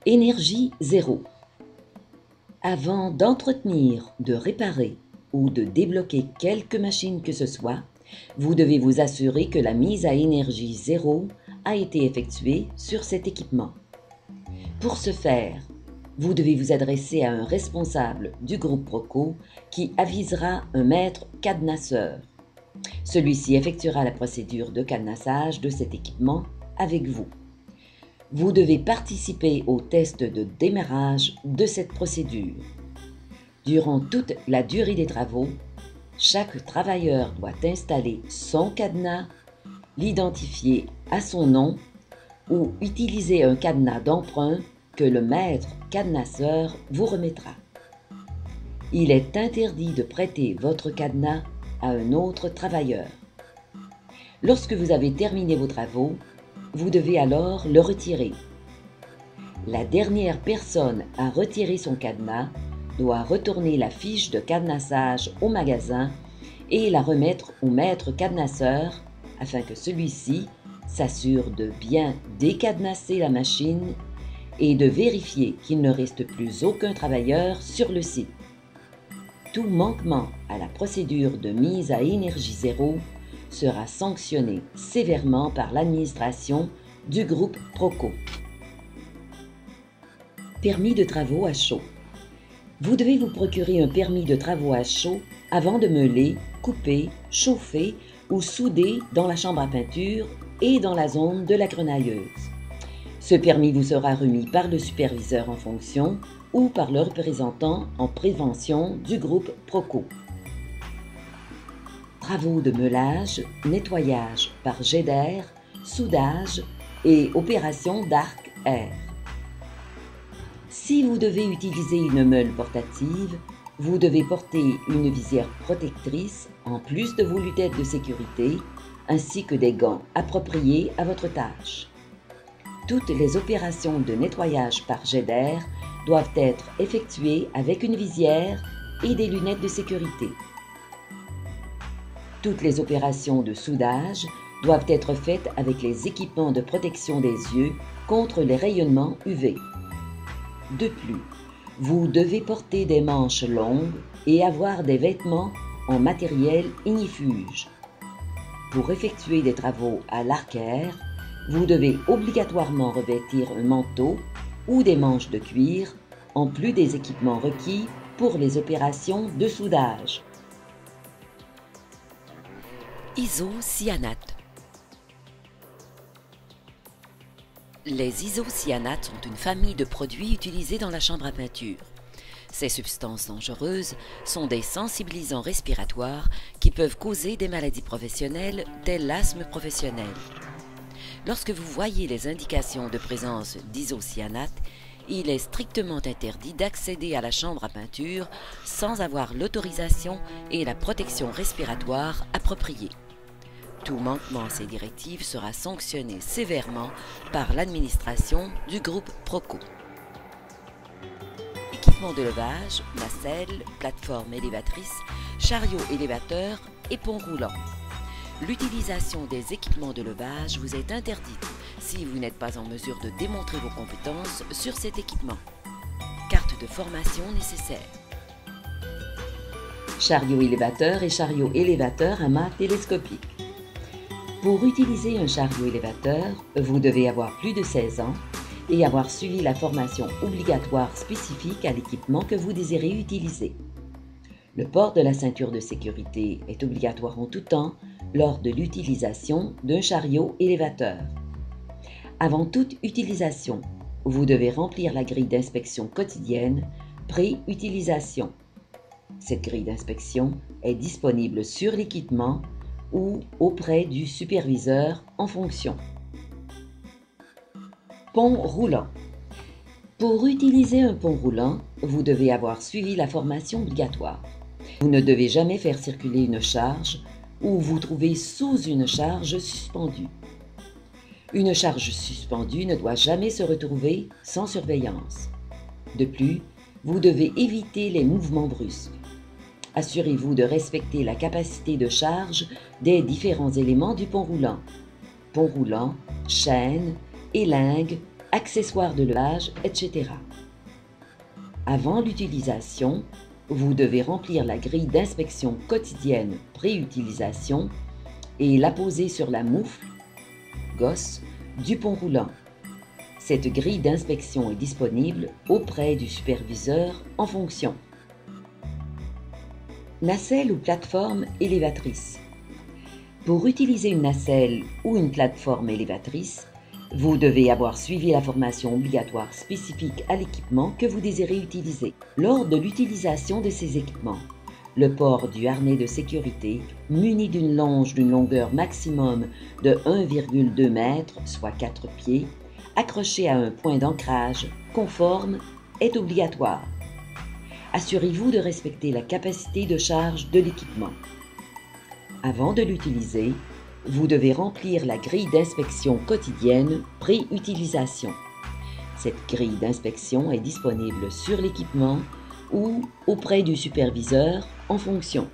Énergie zéro. Avant d'entretenir, de réparer ou de débloquer quelque machine que ce soit, vous devez vous assurer que la mise à énergie zéro a été effectuée sur cet équipement. Pour ce faire, vous devez vous adresser à un responsable du groupe Proco qui avisera un maître cadenasseur. Celui-ci effectuera la procédure de cadenassage de cet équipement avec vous. Vous devez participer au test de démarrage de cette procédure. Durant toute la durée des travaux, chaque travailleur doit installer son cadenas, l'identifier à son nom ou utiliser un cadenas d'emprunt que le maître cadenasseur vous remettra. Il est interdit de prêter votre cadenas à un autre travailleur. Lorsque vous avez terminé vos travaux, vous devez alors le retirer. La dernière personne à retirer son cadenas doit retourner la fiche de cadenassage au magasin et la remettre au maître cadenasseur afin que celui-ci s'assure de bien décadenasser la machine et de vérifier qu'il ne reste plus aucun travailleur sur le site. Tout manquement à la procédure de mise à énergie zéro sera sanctionné sévèrement par l'administration du groupe Proco. Permis de travaux à chaud. Vous devez vous procurer un permis de travaux à chaud avant de meuler, couper, chauffer ou souder dans la chambre à peinture et dans la zone de la grenailleuse. Ce permis vous sera remis par le superviseur en fonction ou par le représentant en prévention du groupe Proco. Travaux de meulage, nettoyage par jet d'air, soudage et opération d'arc-air. Si vous devez utiliser une meule portative, vous devez porter une visière protectrice en plus de vos lunettes de sécurité, ainsi que des gants appropriés à votre tâche. Toutes les opérations de nettoyage par jet d'air doivent être effectuées avec une visière et des lunettes de sécurité. Toutes les opérations de soudage doivent être faites avec les équipements de protection des yeux contre les rayonnements UV. De plus, vous devez porter des manches longues et avoir des vêtements en matériel ignifuge. Pour effectuer des travaux à l'arc-air, vous devez obligatoirement revêtir un manteau ou des manches de cuir, en plus des équipements requis pour les opérations de soudage. Isocyanates. Les isocyanates sont une famille de produits utilisés dans la chambre à peinture. Ces substances dangereuses sont des sensibilisants respiratoires qui peuvent causer des maladies professionnelles telles l'asthme professionnel. Lorsque vous voyez les indications de présence d'isocyanates, il est strictement interdit d'accéder à la chambre à peinture sans avoir l'autorisation et la protection respiratoire appropriée. Tout manquement à ces directives sera sanctionné sévèrement par l'administration du groupe Proco. Équipement de levage, nacelle, plateforme élévatrice, chariot élévateur et pont roulant. L'utilisation des équipements de levage vous est interdite si vous n'êtes pas en mesure de démontrer vos compétences sur cet équipement. Carte de formation nécessaire. Chariot élévateur et chariot élévateur à mât télescopique. Pour utiliser un chariot élévateur, vous devez avoir plus de 16 ans et avoir suivi la formation obligatoire spécifique à l'équipement que vous désirez utiliser. Le port de la ceinture de sécurité est obligatoire en tout temps lors de l'utilisation d'un chariot élévateur. Avant toute utilisation, vous devez remplir la grille d'inspection quotidienne pré-utilisation. Cette grille d'inspection est disponible sur l'équipement ou auprès du superviseur en fonction. Pont roulant. Pour utiliser un pont roulant, vous devez avoir suivi la formation obligatoire. Vous ne devez jamais faire circuler une charge ou vous trouver sous une charge suspendue. Une charge suspendue ne doit jamais se retrouver sans surveillance. De plus, vous devez éviter les mouvements brusques. Assurez-vous de respecter la capacité de charge des différents éléments du pont roulant, chaîne, élingue accessoires de levage, etc. Avant l'utilisation, vous devez remplir la grille d'inspection quotidienne pré-utilisation et la poser sur la moufle, gosse, du pont roulant. Cette grille d'inspection est disponible auprès du superviseur en fonction. Nacelle ou plateforme élévatrice. Pour utiliser une nacelle ou une plateforme élévatrice, vous devez avoir suivi la formation obligatoire spécifique à l'équipement que vous désirez utiliser. Lors de l'utilisation de ces équipements, le port du harnais de sécurité muni d'une longe d'une longueur maximum de 1,2 m, soit 4 pieds, accroché à un point d'ancrage conforme, est obligatoire. Assurez-vous de respecter la capacité de charge de l'équipement. Avant de l'utiliser, vous devez remplir la grille d'inspection quotidienne pré-utilisation. Cette grille d'inspection est disponible sur l'équipement ou auprès du superviseur en fonction.